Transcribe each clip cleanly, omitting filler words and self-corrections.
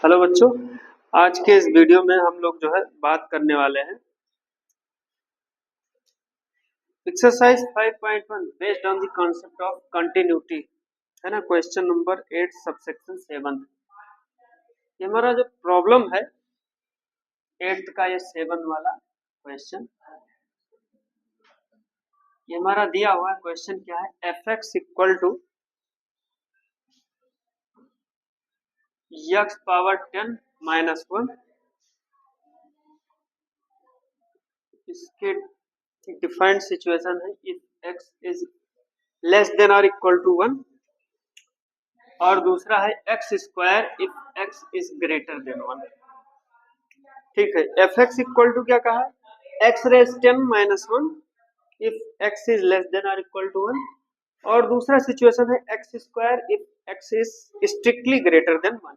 Hello बच्चों, आज के इस वीडियो में हम लोग जो है बात करने वाले हैं exercise 5.1 based on the concept of continuity, है ना। Question number 8 subsection 7। ये हमारा जो प्रॉब्लम है 8th का, ये 7 वाला क्वेश्चन, ये हमारा दिया हुआ है। क्वेश्चन क्या है? F x equal to x power 10 minus 1, इसके डिफाइंड सिचुएशन है if x is less than और इक्वल टू 1, और दूसरा है x square if x is greater than 1। ठीक है, एफ एक्स इक्वल टू क्या कहा है? X raise 10 minus 1 if x is less than और इक्वल टू 1, और दूसरा सिचुएशन है x square if x is strictly greater than 1।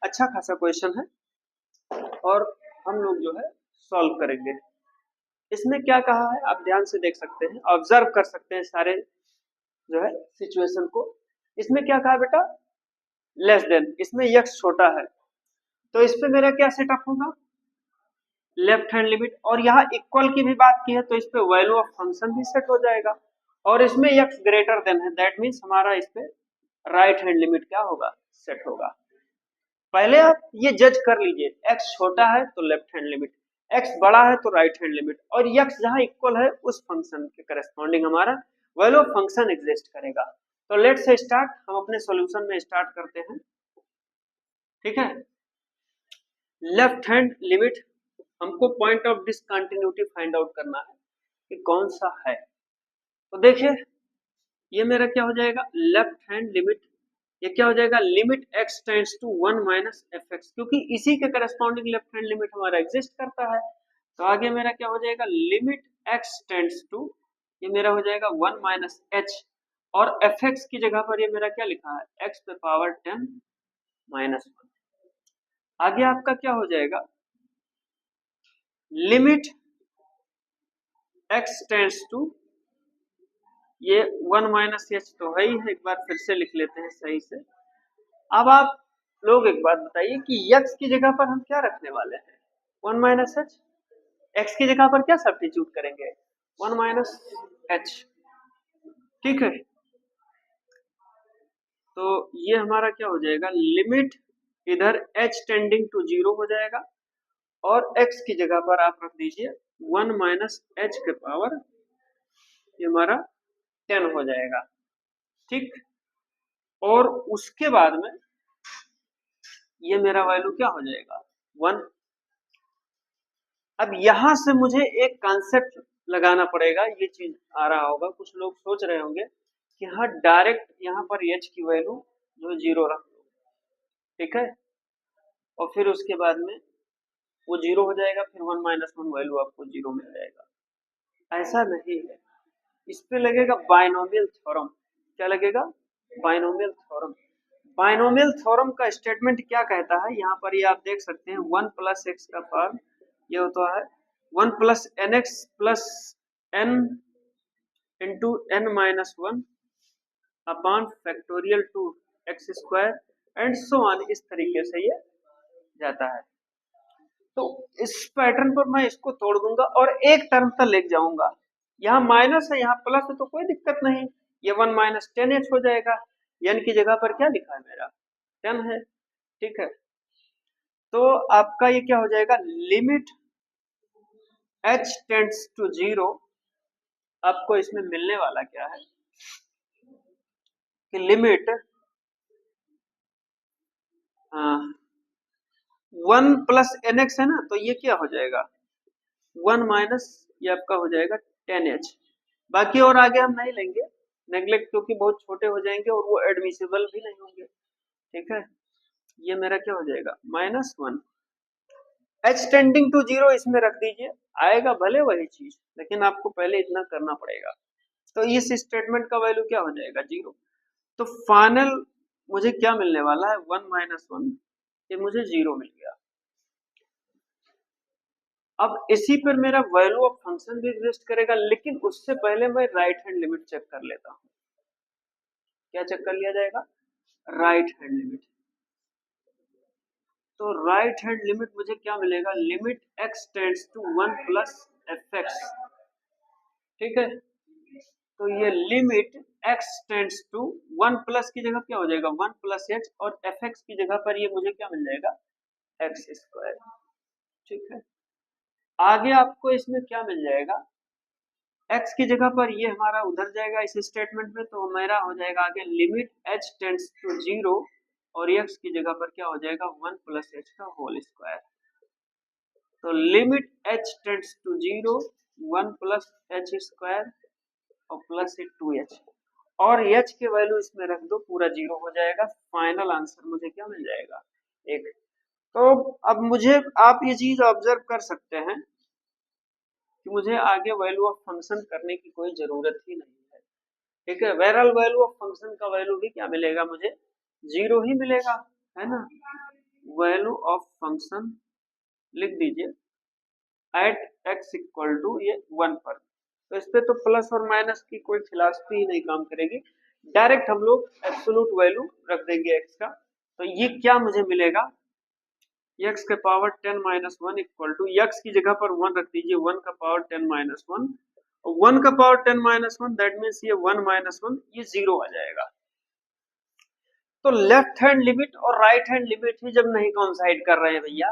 अच्छा खासा क्वेश्चन है और हम लोग जो है सॉल्व करेंगे। इसमें क्या कहा है आप ध्यान से देख सकते हैं, ऑब्जर्व कर सकते हैं सारे जो है सिचुएशन को। इसमें क्या कहा बेटा? लेस देन, इसमें एक्स छोटा है तो इस पे मेरा क्या सेटअप होगा? Left hand limit. और यहाँ इक्वल की भी बात की है तो इस पे वैल्यू ऑफ फंक्शन भी सेट हो जाएगा, और इसमें एक्स ग्रेटर देन है, दैट मीन्स हमारा इस पे राइट हैंड लिमिट क्या होगा? सेट होगा। पहले आप ये जज कर लीजिए, एक्स छोटा है तो लेफ्ट हैंड लिमिट, एक्स बड़ा है तो राइट हैंड लिमिट, और एक्स जहां इक्वल है उस फंक्शन के करस्पॉन्डिंग हमारा वैल्यू ऑफ फंक्शन एग्जिस्ट करेगा। तो लेट्स से स्टार्ट, हम अपने सॉल्यूशन में स्टार्ट करते हैं। ठीक है, लेफ्ट हैंड लिमिट, हमको point of discontinuity find out करना है कि कौन सा है। तो देखिए ये मेरा क्या हो जाएगा? लेफ्ट हैंड लिमिट, ये क्या हो जाएगा? Limit x tends to 1 minus f x, क्योंकि इसी के करस्पॉन्डिंग लेफ्ट हैंड लिमिट हमारा एग्जिस्ट करता है। तो आगे मेरा क्या हो जाएगा? लिमिट एक्स टेंड्स टू, ये मेरा हो जाएगा 1 माइनस एच, और एफ एक्स की जगह पर ये मेरा क्या लिखा है? एक्स पे पावर 10 माइनस 1। आगे आपका क्या हो जाएगा? लिमिट एक्स टेंड्स टू, ये 1 माइनस एच तो है ही है, एक बार फिर से लिख लेते हैं सही से। अब आप लोग एक बात बताइए कि x की जगह पर हम क्या रखने वाले हैं? 1 माइनस एच। एक्स की जगह पर क्या सब्स्टिट्यूट करेंगे? 1 माइनस एच। ठीक है, तो ये हमारा क्या हो जाएगा? लिमिट इधर h टेंडिंग टू 0 हो जाएगा, और x की जगह पर आप रख दीजिए 1 माइनस एच के पावर, ये हमारा 10 हो जाएगा। ठीक, और उसके बाद में ये मेरा वैल्यू क्या हो जाएगा? 1। अब यहां से मुझे एक कॉन्सेप्ट लगाना पड़ेगा, ये चीज आ रहा होगा, कुछ लोग सोच रहे होंगे कि हाँ डायरेक्ट यहाँ पर h की वैल्यू जो 0 रख दो। ठीक है, और फिर उसके बाद में वो 0 हो जाएगा, फिर 1 माइनस 1 वैल्यू आपको 0 मिल जाएगा। ऐसा नहीं है, इस पे लगेगा बाइनोमियल थ्योरम। क्या लगेगा? Binomial theorem. बाइनोमियल थ्योरम का स्टेटमेंट क्या कहता है? यहाँ पर ये आप देख सकते हैं, 1 प्लस एक्स का पावर ये होता है 1 plus n x plus n into n minus 1 upon factorial two x square and so on, इस तरीके से ये जाता है। तो इस पैटर्न पर मैं इसको तोड़ दूंगा और एक टर्म तक ले जाऊंगा। यहाँ माइनस है, यहाँ प्लस है, तो कोई दिक्कत नहीं, ये 1 माइनस 10h हो जाएगा। एन की जगह पर क्या लिखा है मेरा? 10 है। ठीक है, तो आपका ये क्या हो जाएगा? लिमिट h टेंड्स टू 0, आपको इसमें मिलने वाला क्या है कि लिमिट 1 प्लस एन एक्स है ना, तो ये क्या हो जाएगा? 1 माइनस, ये आपका हो जाएगा 10h। बाकी और आगे हम नहीं लेंगे नेग्लेक्ट, क्योंकि बहुत छोटे हो जाएंगे और वो एडमिसिबल भी नहीं होंगे। ठीक है, ये मेरा क्या हो जाएगा? माइनस 1, h टेंडिंग टू 0 इसमें रख दीजिए, आएगा भले वही चीज, लेकिन आपको पहले इतना करना पड़ेगा। तो इस स्टेटमेंट का वैल्यू क्या हो जाएगा? 0। तो फाइनल मुझे क्या मिलने वाला है? 1 माइनस 1, ये मुझे 0 मिल गया। अब इसी पर मेरा वैल्यू ऑफ फंक्शन भी एग्जिस्ट करेगा, लेकिन उससे पहले मैं राइट हैंड लिमिट चेक कर लेता हूँ। क्या चेक कर लिया जाएगा? Right hand limit. तो राइट हैंड लिमिट मुझे क्या मिलेगा, limit x tends to 1 plus f x, ठीक है। तो ये limit x tends to 1 plus की जगह क्या हो जाएगा 1 प्लस एक्स, और एफ एक्स की जगह पर ये मुझे क्या मिल जाएगा एक्स स्क्वायर, ठीक है। आगे आपको इसमें क्या मिल जाएगा, x की जगह पर ये हमारा उधर जाएगा इस स्टेटमेंट में, तो मेरा हो जाएगा आगे लिमिट h टेंड्स टू 0 और x की जगह पर क्या हो जाएगा 1 प्लस h का होल स्क्वायर। तो limit h tends to 0 1 plus h square और प्लस 2h, और h के वैल्यू इसमें रख दो, पूरा 0 हो जाएगा। फाइनल आंसर मुझे क्या मिल जाएगा 1। तो अब मुझे आप ये चीज ऑब्जर्व कर सकते हैं कि मुझे आगे वैल्यू ऑफ फंक्शन करने की कोई जरूरत ही नहीं है, ठीक है। बहरहाल वैल्यू ऑफ फंक्शन का वैल्यू भी क्या मिलेगा मुझे 0 ही मिलेगा, है ना। वैल्यू ऑफ फंक्शन लिख दीजिए एट x इक्वल टू ये 1 पर, तो इस पे तो प्लस और माइनस की कोई फिलॉसफी ही नहीं काम करेगी, डायरेक्ट हम लोग एब्सोल्यूट वैल्यू रख देंगे x का। तो ये क्या मुझे मिलेगा x के power 10 minus 1 equal to, x की जगह पर 1 रख दीजिए, 1 का पावर 10 माइनस 1, 1 का पावर 10 माइनस 1 दैट मीन्स ये 1 माइनस 1 ये 0 आ जाएगा। तो लेफ्ट हैंड लिमिट और राइट हैंड लिमिट ही जब नहीं कोइंसाइड कर रहे हैं भैया,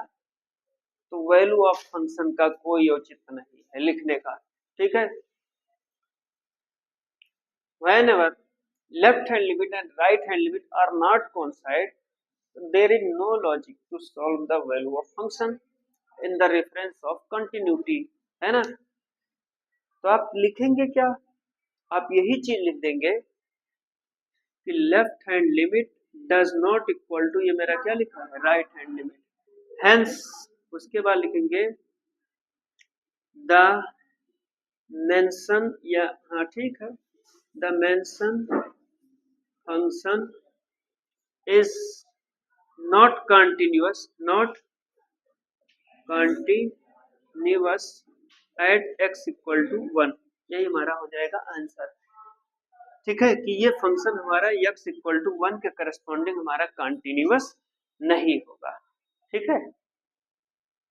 तो वैल्यू ऑफ फंक्शन का कोई औचित्य नहीं है लिखने का, ठीक है। Whenever left hand limit and right hand limit are not coincide, there is no logic to solve the value of function in the reference of continuity, है ना। तो आप लिखेंगे क्या, आप यही चीज लिख देंगे कि left hand limit does not equal to, ये मेरा क्या लिखा है राइट हैंड लिमिट, हेंस उसके बाद लिखेंगे द मेंशन, या हाँ ठीक है, the mention function is not continuous at x equal to 1, यही हमारा हो जाएगा आंसर, ठीक है। कि ये फंक्शन हमारा x इक्वल टू 1 के करस्पॉन्डिंग हमारा कंटिन्यूअस नहीं होगा, ठीक है।